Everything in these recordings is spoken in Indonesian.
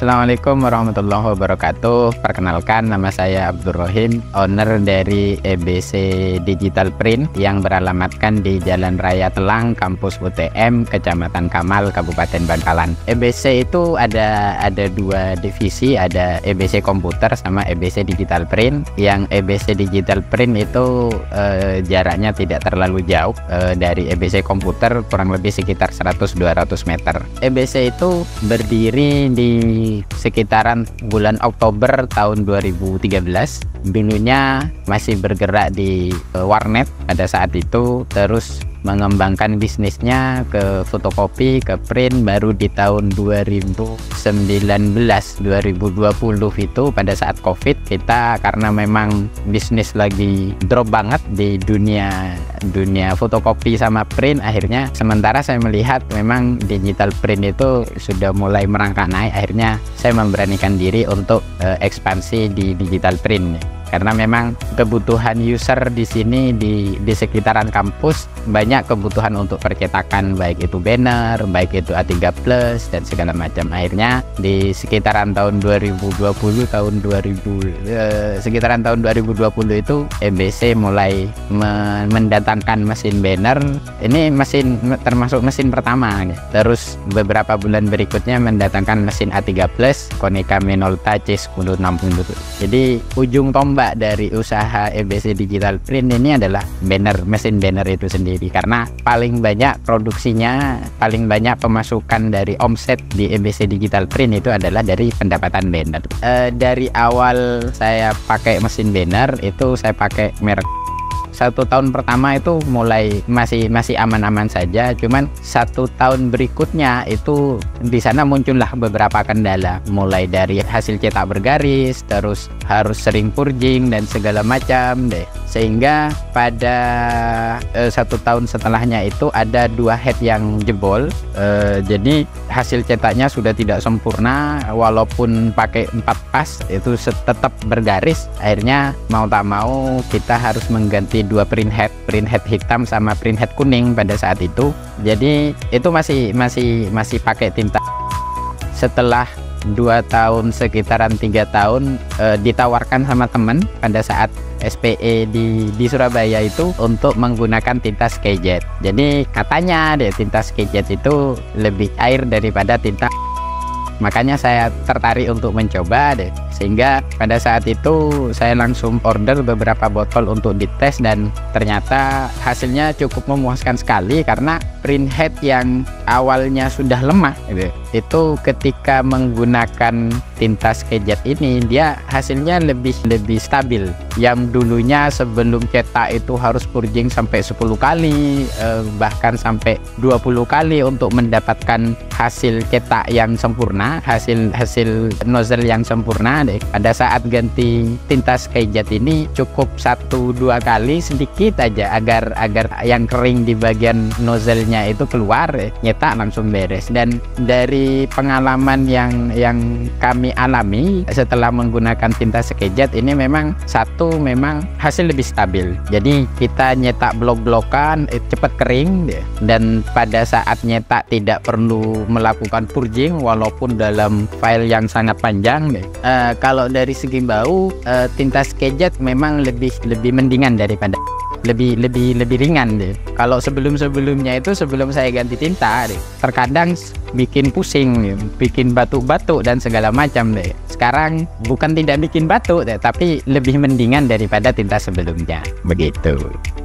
Assalamualaikum warahmatullahi wabarakatuh. Perkenalkan, nama saya Abdul Rohim, owner dari EBC Digital Print yang beralamatkan di Jalan Raya Telang, Kampus UTM, Kecamatan Kamal, Kabupaten Bangkalan. EBC itu ada dua divisi, ada EBC Komputer sama EBC Digital Print. Yang EBC Digital Print itu jaraknya tidak terlalu jauh dari EBC Komputer, kurang lebih sekitar 100-200 meter. EBC itu berdiri di sekitaran bulan Oktober tahun 2013. Dulunya masih bergerak di warnet pada saat itu, terus mengembangkan bisnisnya ke fotokopi, ke print baru di tahun 2019-2020 itu pada saat COVID. Kita karena memang bisnis lagi drop banget di dunia fotokopi sama print, akhirnya sementara saya melihat memang digital print itu sudah mulai merangkak naik, akhirnya saya memberanikan diri untuk ekspansi di digital print. Karena memang kebutuhan user di sini di sekitaran kampus banyak kebutuhan untuk percetakan, baik itu banner, baik itu A3 Plus dan segala macam. Akhirnya di sekitaran tahun 2020 itu EBC mulai mendatangkan mesin banner. Ini mesin termasuk mesin pertama. Terus beberapa bulan berikutnya mendatangkan mesin A3 Plus Konica Minolta C1060. Jadi ujung tombak dari usaha EBC Digital Print ini adalah banner, mesin banner itu sendiri, karena paling banyak produksinya, paling banyak pemasukan dari omset di EBC Digital Print itu adalah dari pendapatan banner. Dari awal saya pakai mesin banner itu saya pakai merek. 1 tahun pertama itu mulai masih aman-aman saja, cuman 1 tahun berikutnya itu di sana muncullah beberapa kendala, mulai dari hasil cetak bergaris, terus harus sering purging dan segala macam deh, sehingga pada 1 tahun setelahnya itu ada 2 head yang jebol. Jadi hasil cetaknya sudah tidak sempurna, walaupun pakai 4 pas itu tetap bergaris. Akhirnya mau tak mau kita harus mengganti 2 print head hitam sama print head kuning pada saat itu. Jadi itu masih pakai tinta. Setelah 2 tahun, sekitaran 3 tahun, ditawarkan sama teman pada saat SPE di Surabaya itu untuk menggunakan tinta Skyjet. Jadi katanya deh tinta Skyjet itu lebih air daripada tinta. Makanya saya tertarik untuk mencoba deh, sehingga pada saat itu saya langsung order beberapa botol untuk dites dan ternyata hasilnya cukup memuaskan sekali, karena print head yang awalnya sudah lemah itu ketika menggunakan tinta Skyjet ini dia hasilnya lebih stabil. Yang dulunya sebelum cetak itu harus purging sampai 10 kali, bahkan sampai 20 kali untuk mendapatkan hasil cetak yang sempurna, hasil nozzle yang sempurna deh. Pada saat ganti tinta Skyjet ini cukup 1-2 kali sedikit aja agar yang kering di bagian nozzle-nya itu keluar, nyetak langsung beres. Dan dari pengalaman yang kami alami setelah menggunakan tinta Skyjet ini, memang memang hasil lebih stabil. Jadi kita nyetak blok-blokan cepat kering deh. Dan pada saat nyetak tidak perlu melakukan purging walaupun dalam file yang sangat panjang deh. Kalau dari segi bau, tinta Skyjet memang lebih mendingan daripada lebih ringan deh. Kalau sebelumnya itu sebelum saya ganti tinta deh, terkadang bikin pusing, bikin batuk-batuk dan segala macam deh. Sekarang bukan tidak bikin batuk deh, tapi lebih mendingan daripada tinta sebelumnya. Begitu.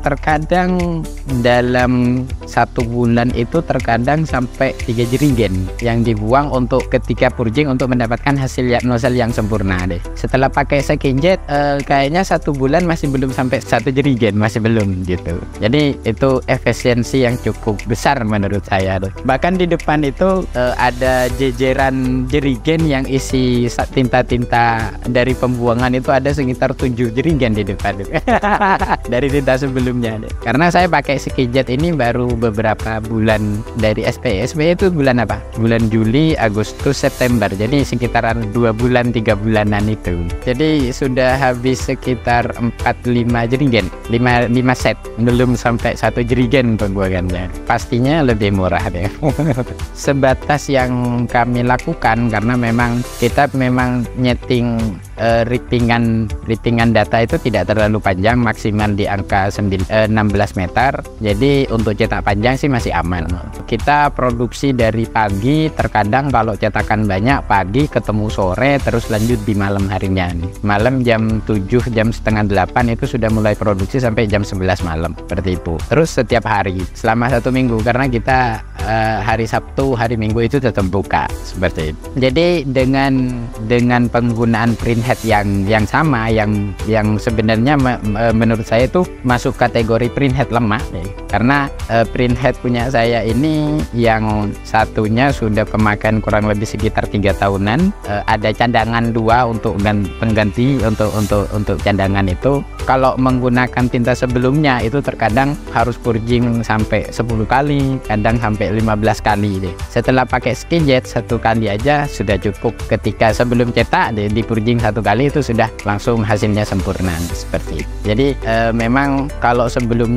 Terkadang dalam 1 bulan itu terkadang sampai 3 jerigen yang dibuang untuk ketika purging untuk mendapatkan hasil nozzle yang sempurna deh. Setelah pakai Skyjet kayaknya 1 bulan masih belum sampai 1 jerigen, masih belum gitu. Jadi itu efisiensi yang cukup besar menurut saya deh. Bahkan di depan itu ada jejeran jerigen yang isi tinta-tinta dari pembuangan itu ada sekitar 7 jerigen di depan dari tinta sebelumnya deh. Karena saya pakai Skyjet ini baru beberapa bulan dari SPE itu bulan apa? Bulan Juli, Agustus, September. Jadi sekitaran 2 bulan 3 bulanan itu. Jadi sudah habis sekitar 4-5 jerigen, 5 set, belum sampai 1 jerigen pembuangannya. Pastinya lebih murah deh. sebatas yang kami lakukan, karena memang kita nyeting ratingan data itu tidak terlalu panjang, maksimal di angka 16 meter. Jadi untuk cetak panjang sih masih aman. Kita produksi dari pagi, terkadang kalau cetakan banyak pagi ketemu sore, terus lanjut di malam harinya. Malam jam 7, jam setengah 8 itu sudah mulai produksi sampai jam 11 malam, seperti itu. Terus setiap hari selama 1 minggu, karena kita hari Sabtu, hari Minggu itu tetap buka, seperti itu. Jadi dengan penggunaan printhead yang sama, yang sebenarnya menurut saya itu masuk kategori printhead lemah, karena printhead punya saya ini yang satunya sudah pemakaian kurang lebih sekitar 3 tahunan. Ada cadangan 2 untuk pengganti untuk cadangan itu. Kalau menggunakan tinta sebelumnya itu terkadang harus purging sampai 10 kali, kadang sampai 15 kali deh. Setelah pakai skijet 1 kali aja sudah cukup. Ketika sebelum cetak di purging 1 kali itu sudah langsung hasilnya sempurna, seperti itu. Jadi memang kalau sebelum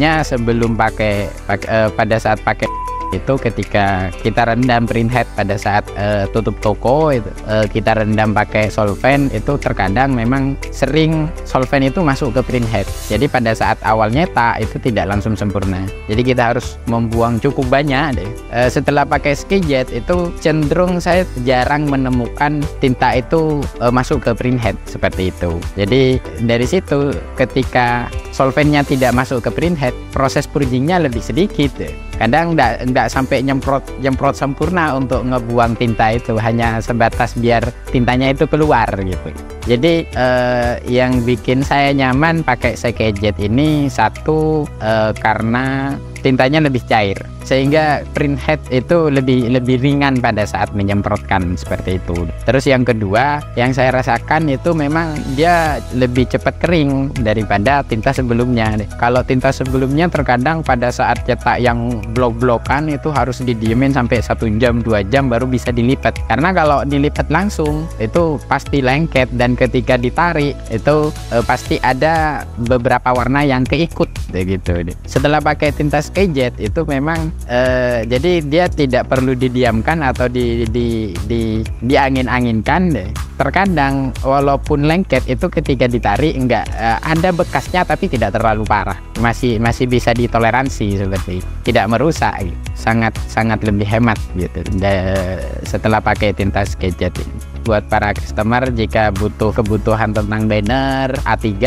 pada saat pakai itu, ketika kita rendam printhead pada saat tutup toko itu, kita rendam pakai solvent, itu terkadang memang sering solvent itu masuk ke printhead. Jadi pada saat awal nyetak itu tidak langsung sempurna. Jadi kita harus membuang cukup banyak deh. Setelah pakai skijet itu cenderung saya jarang menemukan tinta itu masuk ke printhead, seperti itu. Jadi dari situ ketika solventnya tidak masuk ke printhead, proses purgingnya lebih sedikit deh. Kadang enggak sampai nyemprot sempurna untuk ngebuang tinta itu, hanya sebatas biar tintanya itu keluar gitu. Jadi yang bikin saya nyaman pakai skijet ini, satu karena tintanya lebih cair, sehingga printhead itu lebih ringan pada saat menyemprotkan, seperti itu. Terus yang kedua yang saya rasakan itu memang dia lebih cepat kering daripada tinta sebelumnya. Kalau tinta sebelumnya terkadang pada saat cetak yang blok-blokan itu harus didiemin sampai 1 jam 2 jam baru bisa dilipat, karena kalau dilipat langsung itu pasti lengket, dan ketika ditarik itu pasti ada beberapa warna yang keikut gitu. Setelah pakai tinta skijet itu memang jadi dia tidak perlu didiamkan atau diangin-anginkan deh. Terkadang walaupun lengket itu ketika ditarik enggak ada bekasnya, tapi tidak terlalu parah, masih bisa ditoleransi, seperti tidak merusak gitu. Sangat lebih hemat gitu setelah pakai tinta skijet ini. Buat para customer, jika butuh kebutuhan tentang banner A3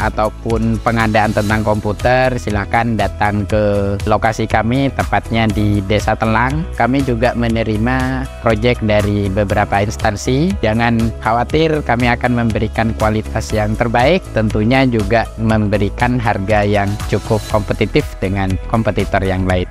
ataupun pengadaan tentang komputer, silakan datang ke lokasi kami, tepatnya di Desa Telang. Kami juga menerima proyek dari beberapa instansi. Jangan khawatir, kami akan memberikan kualitas yang terbaik, tentunya juga memberikan harga yang cukup kompetitif dengan kompetitor yang lain.